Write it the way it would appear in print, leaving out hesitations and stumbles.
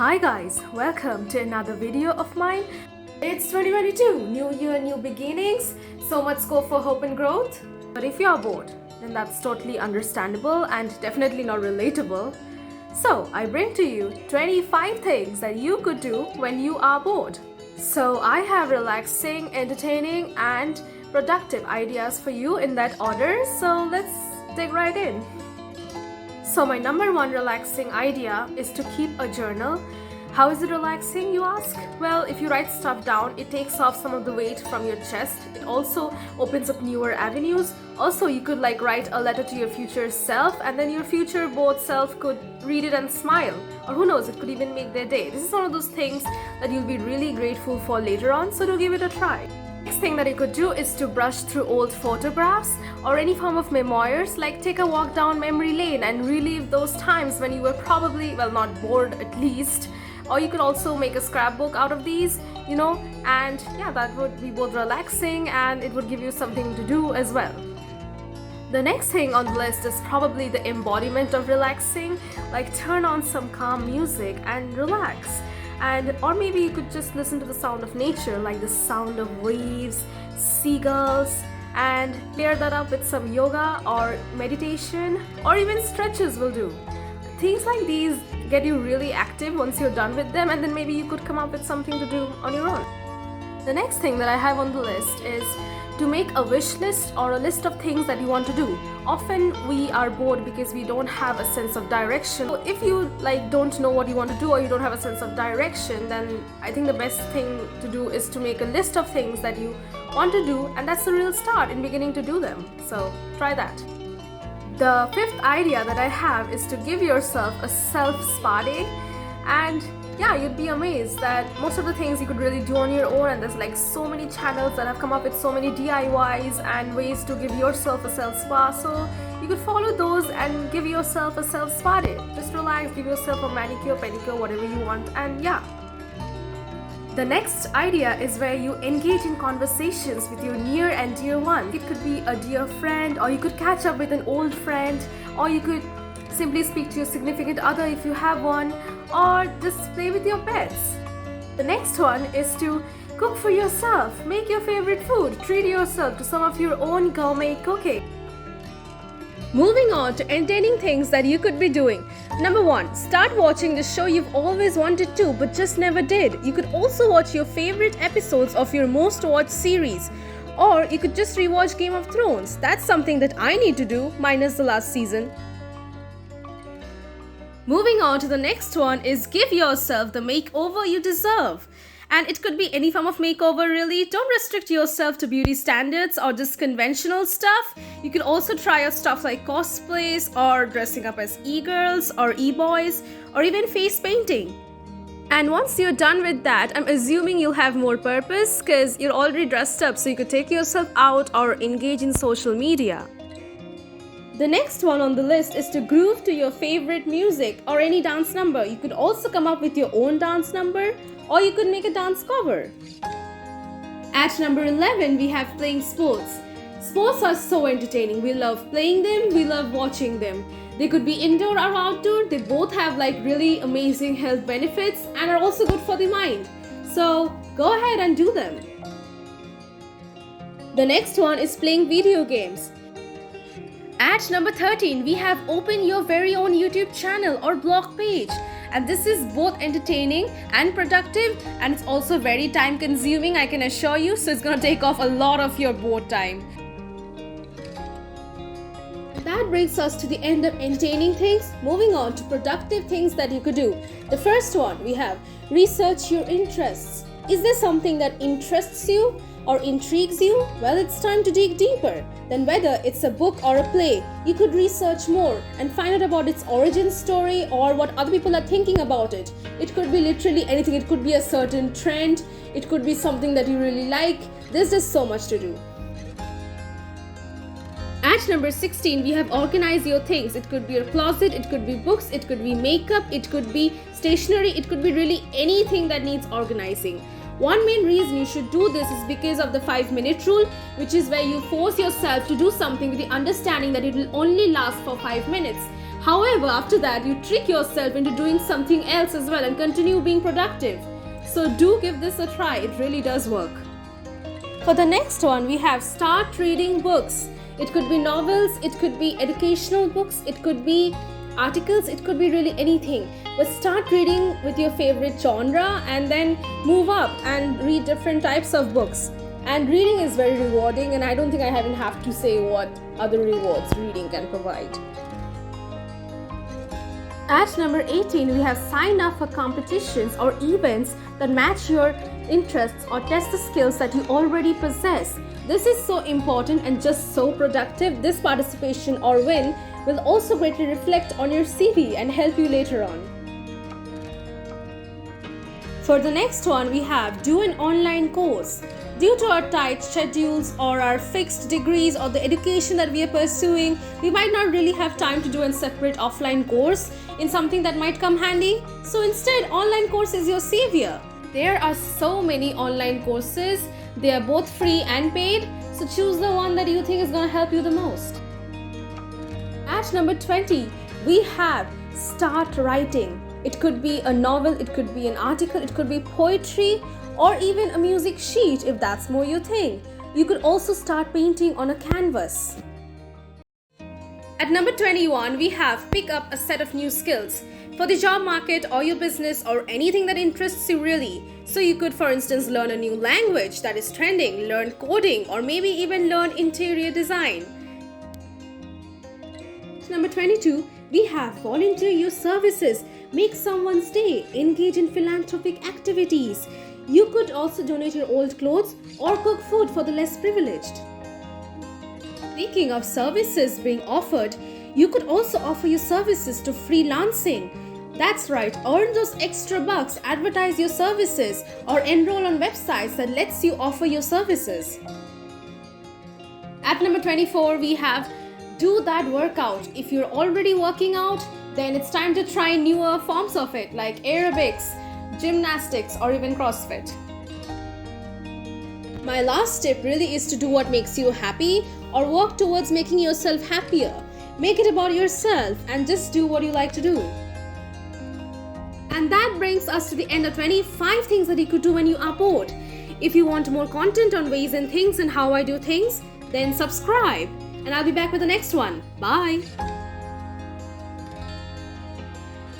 Hi guys, welcome to another video of mine. It's 2022, new year, new beginnings, so much scope for hope and growth. But if you are bored, then that's totally understandable and definitely not relatable. So I bring to you 25 things that you could do when you are bored. So I have relaxing, entertaining and productive ideas for you in that order, so let's dig right in. So my number one relaxing idea is to keep a journal. How is it relaxing, you ask? Well, if you write stuff down, it takes off some of the weight from your chest. It also opens up newer avenues. Also, you could write a letter to your future self, and then your future bored self could read it and smile. Or who knows, it could even make their day. This is one of those things that you'll be really grateful for later on, so do give it a try. Next thing that you could do is to brush through old photographs or any form of memoirs, like take a walk down memory lane and relive those times when you were probably, well, not bored at least. Or you could also make a scrapbook out of these, and yeah, that would be both relaxing and it would give you something to do as well. The next thing on the list is probably the embodiment of relaxing, like turn on some calm music and relax. Or maybe you could just listen to the sound of nature, like the sound of waves, seagulls, and pair that up with some yoga or meditation, or even stretches will do. Things like these get you really active once you're done with them, and then maybe you could come up with something to do on your own. The next thing that I have on the list is to make a wish list or a list of things that you want to do. Often we are bored because we don't have a sense of direction. So if you don't know what you want to do, or you don't have a sense of direction, then I think the best thing to do is to make a list of things that you want to do, and that's the real start in beginning to do them. So try that. The fifth idea that I have is to give yourself a self-spa day, and yeah, you'd be amazed that most of the things you could really do on your own, and there's so many channels that have come up with so many DIYs and ways to give yourself a self-spa, so you could follow those and give yourself a self-spa day. Just relax, give yourself a manicure, pedicure, whatever you want, and yeah. The next idea is where you engage in conversations with your near and dear one. It could be a dear friend, or you could catch up with an old friend, or you could simply speak to your significant other if you have one, or just play with your pets. The next one is to cook for yourself. Make your favorite food. Treat yourself to some of your own gourmet cooking. Moving on to entertaining things that you could be doing. Number 1, start watching the show you've always wanted to but just never did. You could also watch your favorite episodes of your most watched series. Or you could just rewatch Game of Thrones. That's something that I need to do, minus the last season. Moving on to the next one is give yourself the makeover you deserve. And it could be any form of makeover really. Don't restrict yourself to beauty standards or just conventional stuff. You could also try out stuff like cosplays or dressing up as e-girls or e-boys or even face painting. And once you're done with that, I'm assuming you'll have more purpose because you're already dressed up, so you could take yourself out or engage in social media. The next one on the list is to groove to your favorite music or any dance number. You could also come up with your own dance number, or you could make a dance cover. At number 11, we have playing sports. Sports are so entertaining. We love playing them, we love watching them. They could be indoor or outdoor. They both have really amazing health benefits and are also good for the mind. So go ahead and do them. The next one is playing video games. At number 13, we have open your very own YouTube channel or blog page. And this is both entertaining and productive, and it's also very time consuming, I can assure you, so it's gonna take off a lot of your board time. That brings us to the end of entertaining things. Moving on to productive things that you could do. The first one, we have research your interests. Is there something that interests you or intrigues you? Well, it's time to dig deeper. Then whether it's a book or a play, you could research more and find out about its origin story or what other people are thinking about it. It could be literally anything. It could be a certain trend. It could be something that you really like. There's just so much to do. At number 16, we have organize your things. It could be your closet, it could be books, it could be makeup, it could be stationery, it could be really anything that needs organizing. One main reason you should do this is because of the 5-minute rule, which is where you force yourself to do something with the understanding that it will only last for 5 minutes. However, after that, you trick yourself into doing something else as well and continue being productive. So do give this a try, it really does work. For the next one, we have start reading books. It could be novels, it could be educational books, it could be articles, it could be really anything. But start reading with your favorite genre and then move up and read different types of books. And reading is very rewarding, and I don't think I even have to say what other rewards reading can provide. At number 18, we have sign up for competitions or events that match your interests or test the skills that you already possess. This is so important and just so productive. This participation or win will also greatly reflect on your CV and help you later on. For the next one, we have do an online course. Due to our tight schedules or our fixed degrees or the education that we are pursuing, we might not really have time to do a separate offline course in something that might come handy. So instead, online course is your savior. There are so many online courses. They are both free and paid. So choose the one that you think is going to help you the most. At number 20, we have start writing. It could be a novel, it could be an article, it could be poetry, or even a music sheet if that's more your thing. You could also start painting on a canvas. At number 21, we have pick up a set of new skills for the job market or your business or anything that interests you really. So you could, for instance, learn a new language that is trending, learn coding, or maybe even learn interior design. Number 22, we have volunteer your services, make someone's day, engage in philanthropic activities. You could also donate your old clothes or cook food for the less privileged. Speaking of services being offered, you could also offer your services to freelancing. That's right, earn those extra bucks, advertise your services, or enroll on websites that lets you offer your services. At number 24, we have do that workout. If you're already working out, then it's time to try newer forms of it like aerobics, gymnastics, or even CrossFit. My last tip really is to do what makes you happy or work towards making yourself happier. Make it about yourself and just do what you like to do. And that brings us to the end of 25 things that you could do when you are bored. If you want more content on ways and things and how I do things, then subscribe. And I'll be back with the next one. Bye.